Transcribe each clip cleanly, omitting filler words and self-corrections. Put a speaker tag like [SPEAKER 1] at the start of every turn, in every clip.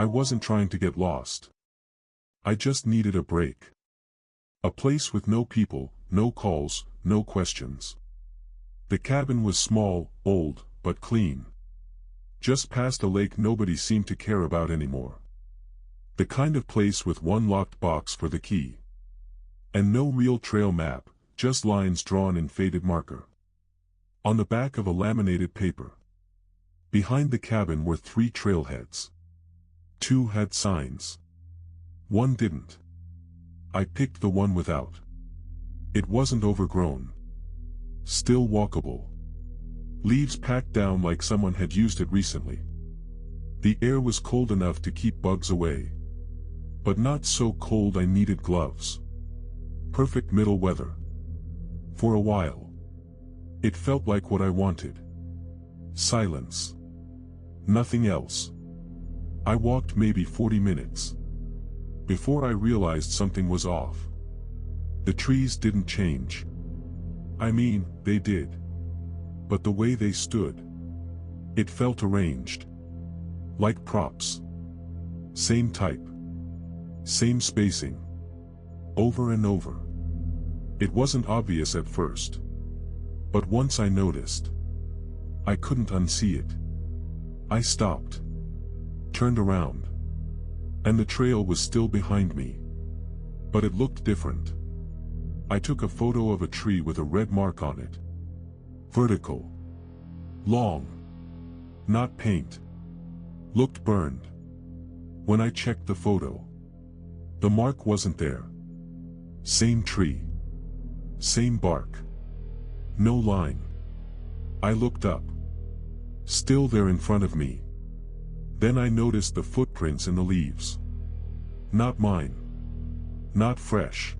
[SPEAKER 1] I wasn't trying to get lost. I just needed a break. A place with no people, no calls, no questions. The cabin was small, old, but clean. Just past a lake nobody seemed to care about anymore. The kind of place with one locked box for the key. And no real trail map, just lines drawn in faded marker. On the back of a laminated paper. Behind the cabin were 3 trailheads. 2 had signs. 1 didn't. I picked the one without. It wasn't overgrown. Still walkable. Leaves packed down like someone had used it recently. The air was cold enough to keep bugs away. But not so cold I needed gloves. Perfect middle weather. For a while. It felt like what I wanted. Silence. Nothing else. I walked maybe 40 minutes. Before I realized something was off. The trees didn't change. I mean, they did. But the way they stood. It felt arranged. Like props. Same type. Same spacing. Over and over. It wasn't obvious at first. But once I noticed. I couldn't unsee it. I stopped. Turned around. And the trail was still behind me. But it looked different. I took a photo of a tree with a red mark on it. Vertical. Long. Not paint. Looked burned. When I checked the photo. The mark wasn't there. Same tree. Same bark. No line. I looked up. Still there in front of me. Then I noticed the footprints in the leaves. Not mine. Not fresh.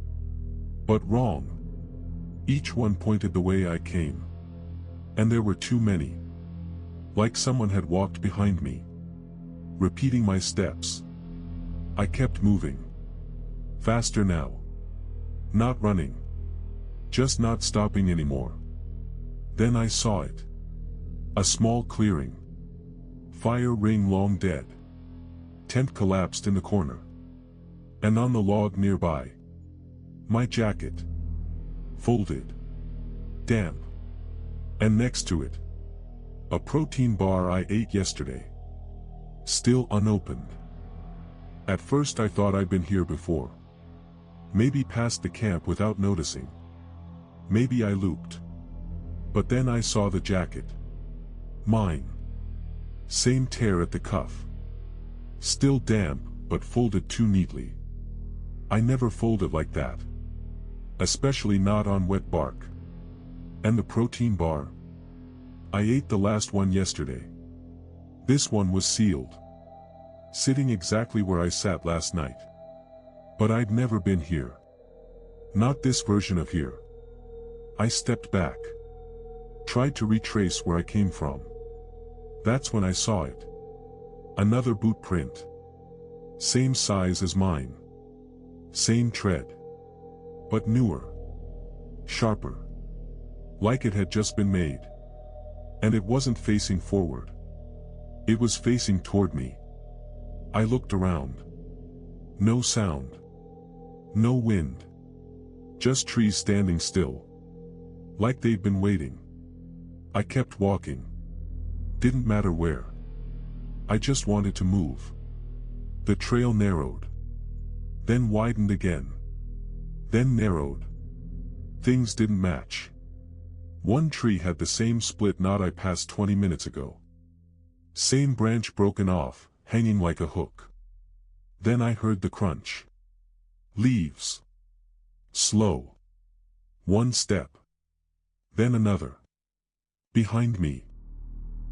[SPEAKER 1] But wrong. Each one pointed the way I came. And there were too many. Like someone had walked behind me. Repeating my steps. I kept moving. Faster now. Not running. Just not stopping anymore. Then I saw it. A small clearing. Fire ring long dead. Tent collapsed in the corner. And on the log nearby. My jacket. Folded. Damp. And next to it. A protein bar I ate yesterday. Still unopened. At first I thought I'd been here before. Maybe past the camp without noticing. Maybe I looped. But then I saw the jacket. Mine. Same tear at the cuff. Still damp, but folded too neatly. I never folded like that. Especially not on wet bark. And the protein bar? I ate the last one yesterday. This one was sealed. Sitting exactly where I sat last night. But I'd never been here. Not this version of here. I stepped back. Tried to retrace where I came from. That's when I saw it. Another boot print. Same size as mine. Same tread. But newer. Sharper. Like it had just been made. And it wasn't facing forward. It was facing toward me. I looked around. No sound. No wind. Just trees standing still. Like they'd been waiting. I kept walking. Didn't matter where. I just wanted to move. The trail narrowed. Then widened again. Then narrowed. Things didn't match. One tree had the same split knot I passed 20 minutes ago. Same branch broken off, hanging like a hook. Then I heard the crunch. Leaves. Slow. One step. Then another. Behind me.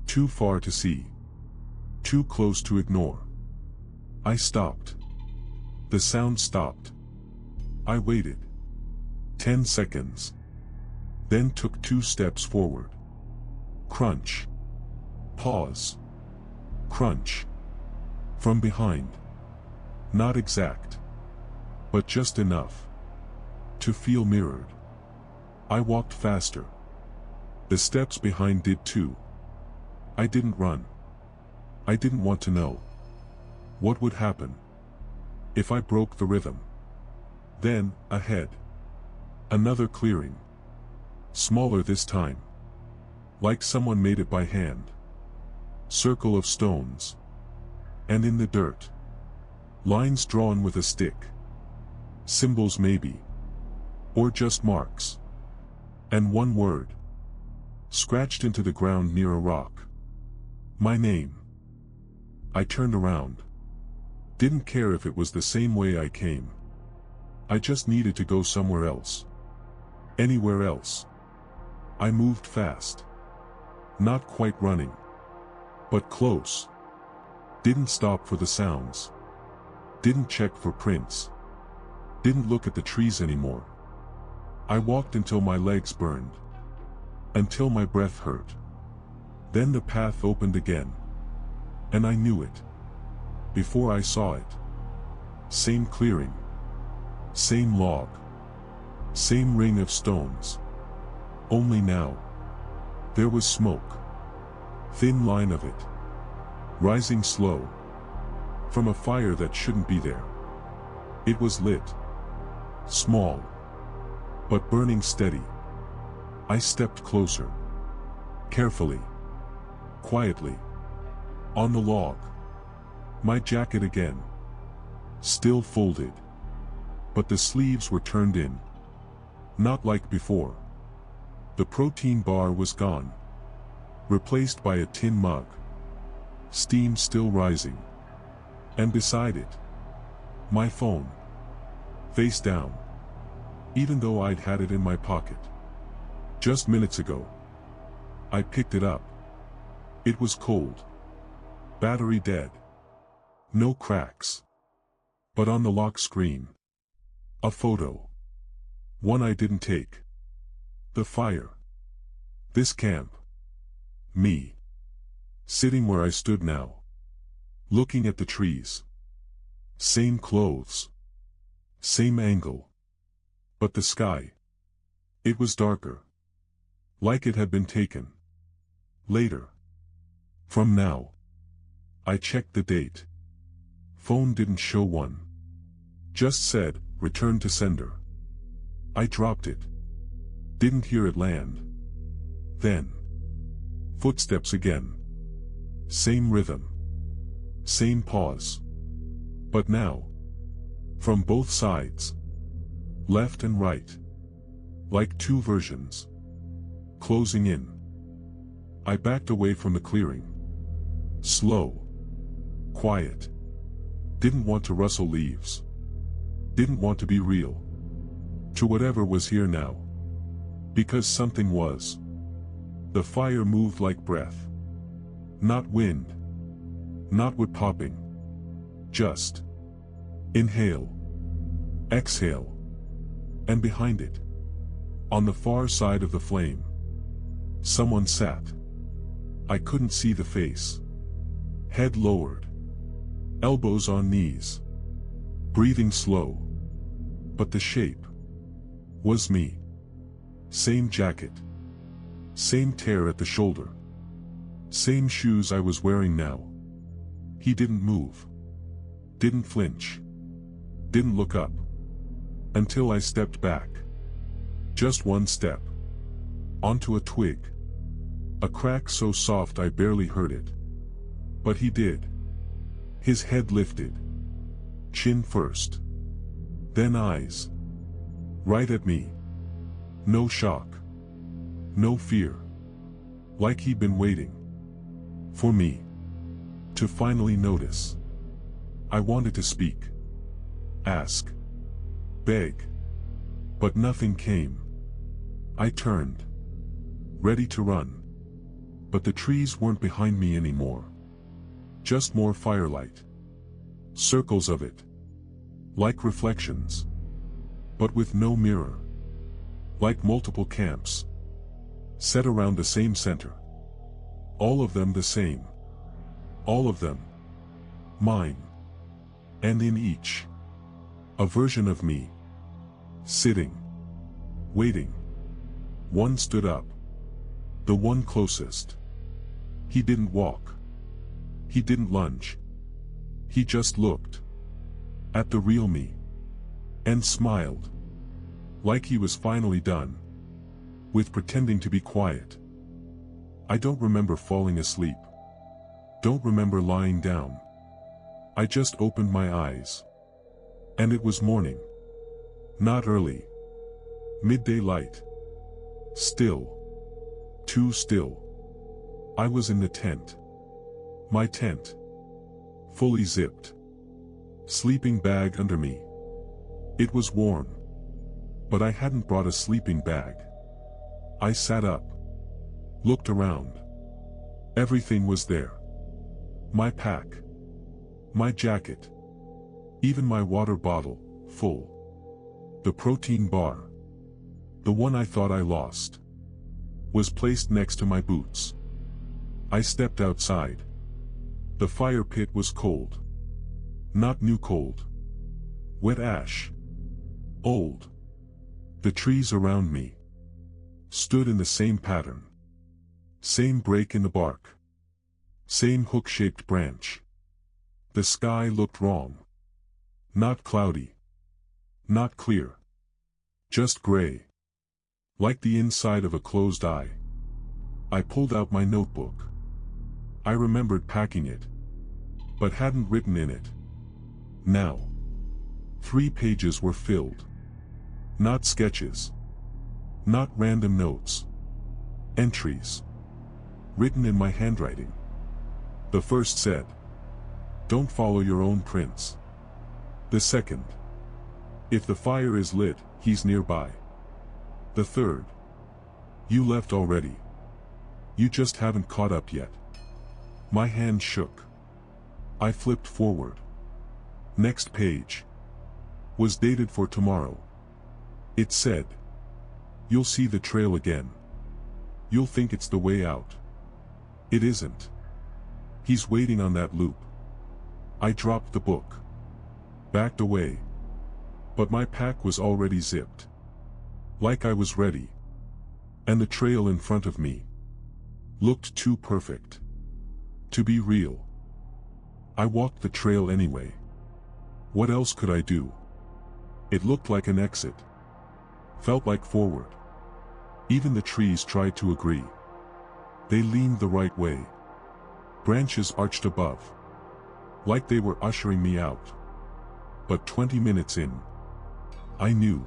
[SPEAKER 1] Too far to see. Too close to ignore. I stopped. The sound stopped. I waited. 10 seconds. Then took 2 steps forward. Crunch. Pause. Crunch. From behind. Not exact. But just enough. To feel mirrored. I walked faster. The steps behind did too. I didn't run. I didn't want to know. What would happen if I broke the rhythm? Then, ahead. Another clearing. Smaller this time. Like someone made it by hand. Circle of stones. And in the dirt. Lines drawn with a stick. Symbols maybe. Or just marks. And one word. Scratched into the ground near a rock. My name. I turned around. Didn't care if it was the same way I came. I just needed to go somewhere else. Anywhere else. I moved fast. Not quite running. But close. Didn't stop for the sounds. Didn't check for prints. Didn't look at the trees anymore. I walked until my legs burned. Until my breath hurt. Then the path opened again. And I knew it. Before I saw it. Same clearing. Same log. Same ring of stones. Only now. There was smoke. Thin line of it. Rising slow. From a fire that shouldn't be there. It was lit. Small. But burning steady. I stepped closer. Carefully. Quietly. On the log. My jacket again. Still folded. But the sleeves were turned in. Not like before. The protein bar was gone. Replaced by a tin mug. Steam still rising. And beside it, my phone. Face down. Even though I'd had it in my pocket. Just minutes ago. I picked it up. It was cold. Battery dead. No cracks. But on the lock screen. A photo. One I didn't take. The fire. This camp. Me. Sitting where I stood now. Looking at the trees. Same clothes. Same angle. But the sky. It was darker. Like it had been taken. Later. From now. I checked the date. Phone didn't show one. Just said, return to sender. I dropped it. Didn't hear it land. Then. Footsteps again. Same rhythm. Same pause. But now. From both sides. Left and right. Like two versions. Closing in. I backed away from the clearing. Slow. Quiet. Didn't want to rustle leaves. Didn't want to be real. To whatever was here now. Because something was. The fire moved like breath. Not wind. Not wood popping. Just. Inhale. Exhale. And behind it. On the far side of the flame. Someone sat. I couldn't see the face. Head lowered. Elbows on knees. Breathing slow. But the shape. Was me. Same jacket. Same tear at the shoulder. Same shoes I was wearing now. He didn't move. Didn't flinch. Didn't look up. Until I stepped back. Just one step. Onto a twig. A crack so soft I barely heard it. But he did. His head lifted. Chin first. Then eyes. Right at me. No shock. No fear. Like he'd been waiting. For me. To finally notice. I wanted to speak. Ask. Beg. But nothing came. I turned. Ready to run. But the trees weren't behind me anymore. Just more firelight. Circles of it. Like reflections. But with no mirror. Like multiple camps. Set around the same center. All of them the same. All of them. Mine. And in each. A version of me. Sitting. Waiting. One stood up. The one closest. He didn't walk. He didn't lunge. He just looked at the real me and smiled, like he was finally done with pretending to be quiet. I don't remember falling asleep. Don't remember lying down. I just opened my eyes. And it was morning. Not early. Midday light. Still. Too still. I was in the tent. My tent. Fully zipped. Sleeping bag under me. It was warm. But I hadn't brought a sleeping bag. I sat up. Looked around. Everything was there. My pack. My jacket. Even my water bottle, full. The protein bar. The one I thought I lost. Was placed next to my boots. I stepped outside. The fire pit was cold. Not new cold. Wet ash. Old. The trees around me stood in the same pattern. Same break in the bark. Same hook-shaped branch. The sky looked wrong. Not cloudy. Not clear. Just gray. Like the inside of a closed eye. I pulled out my notebook. I remembered packing it, but hadn't written in it. Now. 3 pages were filled. Not sketches. Not random notes. Entries. Written in my handwriting. The first said, "Don't follow your own prints." The second, "If the fire is lit, he's nearby." The third, "You left already. You just haven't caught up yet." My hand shook. I flipped forward. Next page was dated for tomorrow. It said, "You'll see the trail again. You'll think it's the way out. It isn't. He's waiting on that loop." I dropped the book. Backed away. But my pack was already zipped. Like I was ready. And the trail in front of me looked too perfect to be real. I walked the trail anyway. What else could I do? It looked like an exit. Felt like forward. Even the trees tried to agree. They leaned the right way. Branches arched above. Like they were ushering me out. But 20 minutes in, I knew.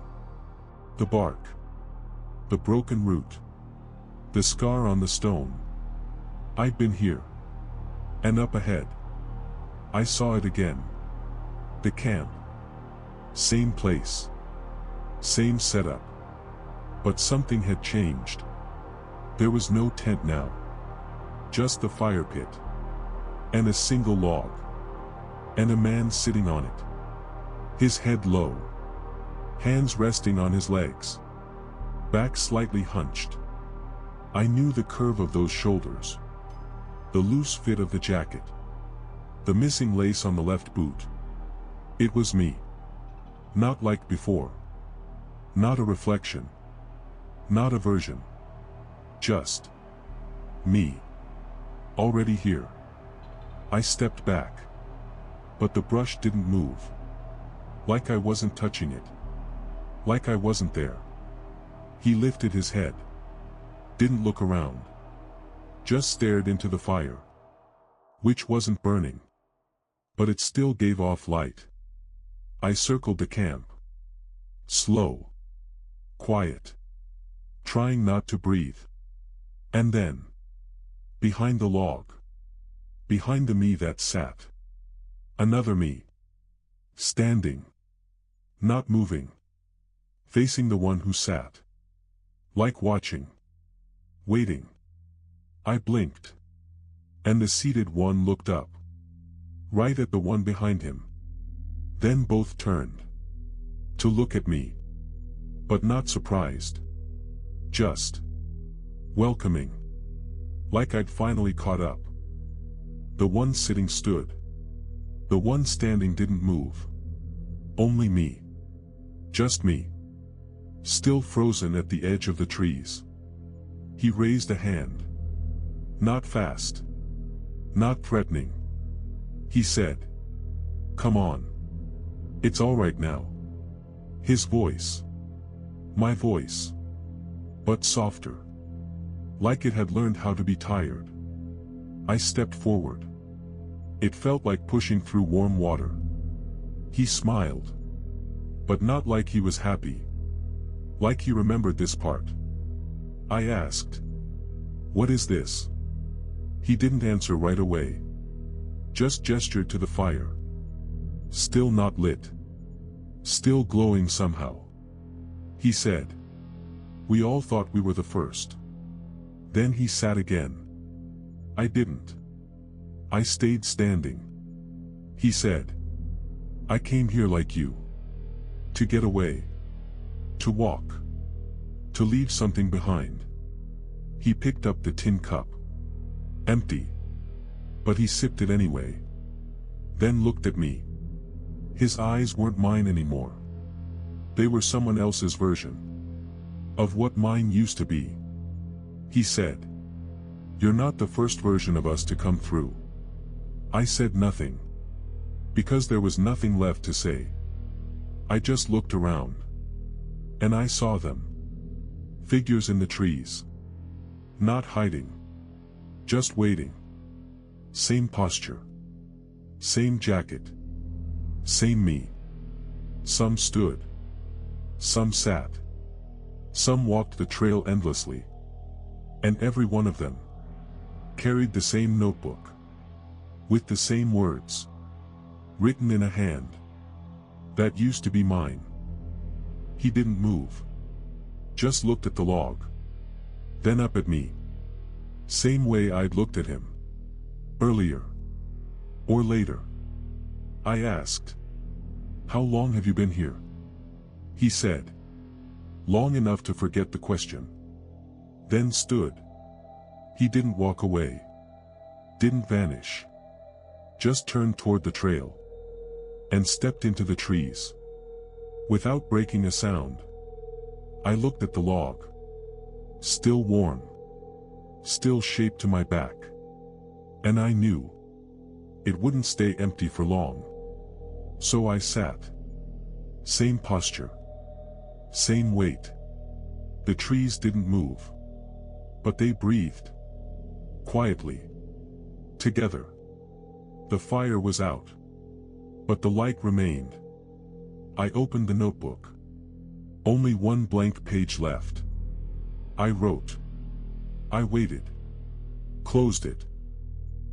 [SPEAKER 1] The bark. The broken root. The scar on the stone. I'd been here. And up ahead. I saw it again. The camp. Same place. Same setup. But something had changed. There was no tent now. Just the fire pit. And a single log. And a man sitting on it. His head low. Hands resting on his legs. Back slightly hunched. I knew the curve of those shoulders. The loose fit of the jacket. The missing lace on the left boot. It was me. Not like before. Not a reflection. Not a version. Just me. Already here. I stepped back. But the brush didn't move. Like I wasn't touching it. Like I wasn't there. He lifted his head. Didn't look around. Just stared into the fire. Which wasn't burning. But it still gave off light. I circled the camp. Slow. Quiet. Trying not to breathe. And then. Behind the log. Behind the me that sat. Another me. Standing. Not moving. Facing the one who sat. Like watching. Waiting. I blinked. And the seated one looked up. Right at the one behind him. Then both turned. To look at me. But not surprised. Just. Welcoming. Like I'd finally caught up. The one sitting stood. The one standing didn't move. Only me. Just me. Still frozen at the edge of the trees. He raised a hand. Not fast. Not threatening. He said, Come on. It's all right now. His voice. My voice. But softer. Like it had learned how to be tired. I stepped forward. It felt like pushing through warm water. He smiled. But not like he was happy. Like he remembered this part. I asked, "What is this?" He didn't answer right away. Just gestured to the fire. Still not lit. Still glowing somehow. He said, "We all thought we were the first." Then he sat again. I didn't. I stayed standing. He said, "I came here like you. To get away. To walk. To leave something behind." He picked up the tin cup. Empty. But he sipped it anyway. Then looked at me. His eyes weren't mine anymore. They were someone else's version. Of what mine used to be. He said, "You're not the first version of us to come through." I said nothing. Because there was nothing left to say. I just looked around. And I saw them. Figures in the trees. Not hiding. Just waiting. Same posture. Same jacket. Same me. Some stood. Some sat. Some walked the trail endlessly. And every one of them carried the same notebook. With the same words. Written in a hand. That used to be mine. He didn't move. Just looked at the log. Then up at me. Same way I'd looked at him. Earlier. Or later. I asked, "How long have you been here?" He said, "Long enough to forget the question." Then stood. He didn't walk away. Didn't vanish. Just turned toward the trail. And stepped into the trees. Without breaking a sound. I looked at the log. Still warm. Still shaped to my back. And I knew. It wouldn't stay empty for long. So I sat. Same posture. Same weight. The trees didn't move. But they breathed. Quietly. Together. The fire was out. But the light remained. I opened the notebook. Only one blank page left. I wrote. I waited. Closed it.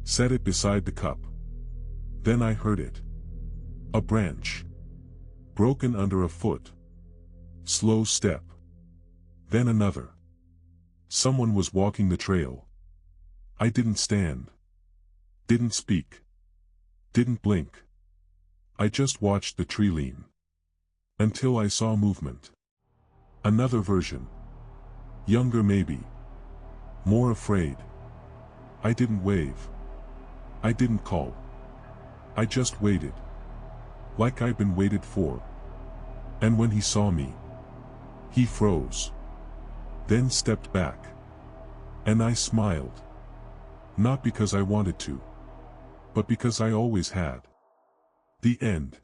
[SPEAKER 1] Set it beside the cup. Then I heard it. A branch. Broken under a foot. Slow step. Then another. Someone was walking the trail. I didn't stand. Didn't speak. Didn't blink. I just watched the tree lean. Until I saw movement. Another version. Younger maybe. More afraid. I didn't wave. I didn't call. I just waited. Like I'd been waited for. And when he saw me, he froze. Then stepped back. And I smiled. Not because I wanted to. But because I always had. The end.